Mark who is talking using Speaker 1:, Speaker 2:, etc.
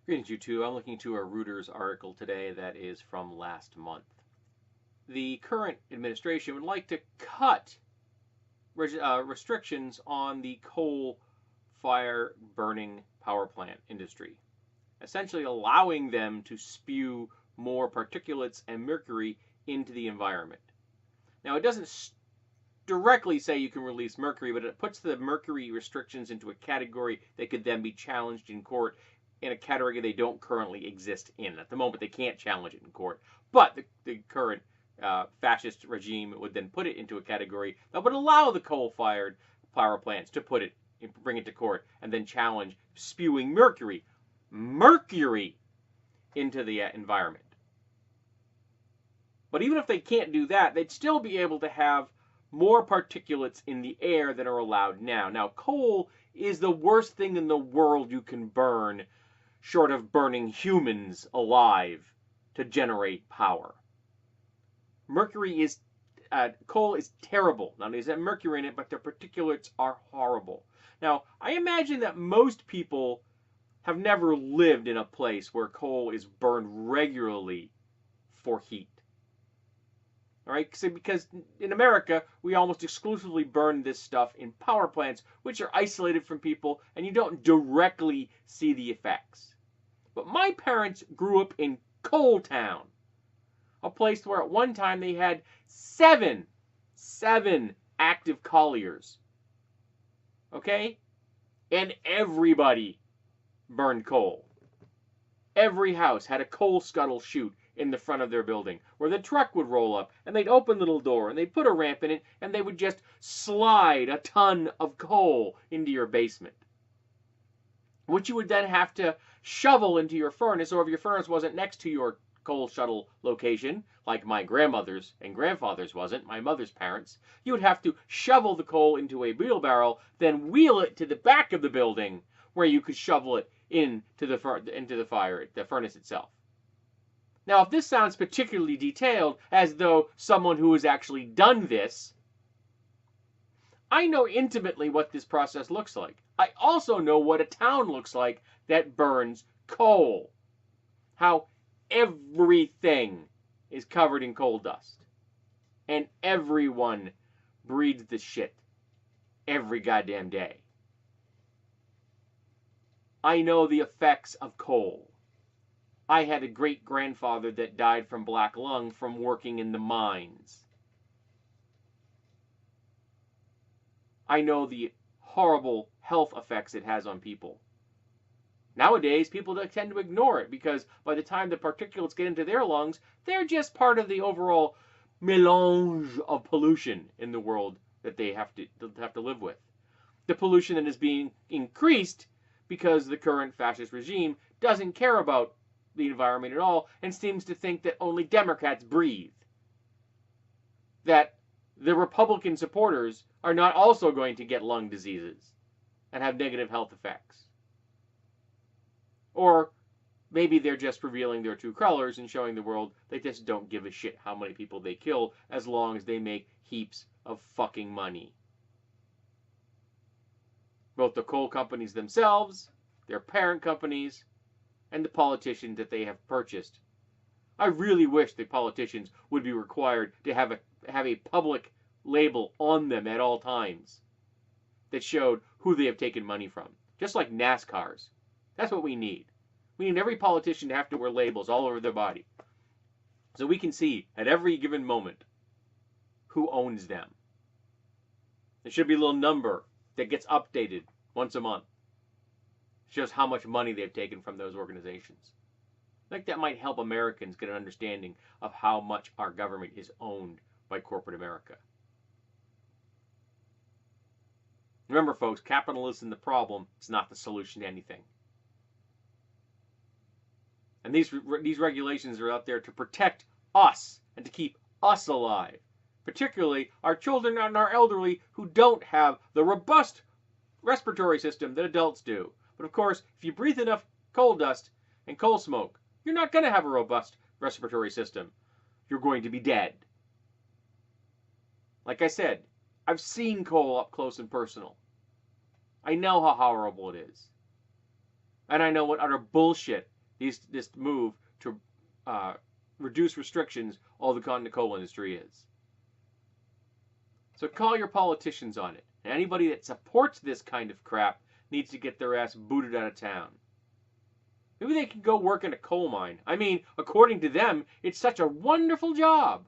Speaker 1: Greetings, you two. I'm looking to a Reuters article today that is from last month. The current administration would like to cut restrictions on the coal fire burning power plant industry, essentially allowing them to spew more particulates and mercury into the environment. Now, it doesn't directly say you can release mercury, but it puts the mercury restrictions into a category that could then be challenged in court in a category they don't currently exist in. At the moment, they can't challenge it in court. But the current fascist regime would then put it into a category that would allow the coal-fired power plants to bring it to court and then challenge spewing mercury into the environment. But even if they can't do that, they'd still be able to have more particulates in the air than are allowed now. Now, coal is the worst thing in the world you can burn, short of burning humans alive to generate power. Coal is terrible. Not only is there mercury in it, but the particulates are horrible. Now, I imagine that most people have never lived in a place where coal is burned regularly for heat. All right, because in America, we almost exclusively burn this stuff in power plants, which are isolated from people, and you don't directly see the effects. But my parents grew up in Coal Town, a place where at one time they had seven active colliers. Okay? And everybody burned coal. Every house had a coal scuttle chute in the front of their building, where the truck would roll up, and they'd open the little door, and they'd put a ramp in it, and they would just slide a ton of coal into your basement, which you would then have to shovel into your furnace, or if your furnace wasn't next to your coal shuttle location, like my grandmother's and grandfather's wasn't, my mother's parents, you would have to shovel the coal into a wheelbarrow, then wheel it to the back of the building, where you could shovel it into the furnace itself. Now, if this sounds particularly detailed, as though someone who has actually done this, I know intimately what this process looks like. I also know what a town looks like that burns coal. How everything is covered in coal dust. And everyone breathes the shit every goddamn day. I know the effects of coal. I had a great-grandfather that died from black lung from working in the mines. I know the horrible health effects it has on people. Nowadays, people tend to ignore it because by the time the particulates get into their lungs, they're just part of the overall melange of pollution in the world that they have to live with. The pollution that is being increased because the current fascist regime doesn't care about the environment at all and seems to think that only Democrats breathe. That the Republican supporters are not also going to get lung diseases and have negative health effects. Or maybe they're just revealing their true colors and showing the world they just don't give a shit how many people they kill as long as they make heaps of fucking money. Both the coal companies themselves, their parent companies, and the politicians that they have purchased. I really wish the politicians would be required to have a public label on them at all times that showed who they have taken money from. Just like NASCARs. That's what we need. We need every politician to have to wear labels all over their body, so we can see at every given moment who owns them. There should be a little number that gets updated once a month. Shows how much money they've taken from those organizations. I think that might help Americans get an understanding of how much our government is owned by corporate America. Remember, folks, capitalism is the problem. It's not the solution to anything. And these regulations are out there to protect us and to keep us alive. Particularly our children and our elderly who don't have the robust respiratory system that adults do. But of course, if you breathe enough coal dust and coal smoke, you're not going to have a robust respiratory system. You're going to be dead. Like I said, I've seen coal up close and personal. I know how horrible it is. And I know what utter bullshit this move to reduce restrictions all the coal industry is. So call your politicians on it. And anybody that supports this kind of crap needs to get their ass booted out of town. Maybe they can go work in a coal mine. I mean, according to them, it's such a wonderful job.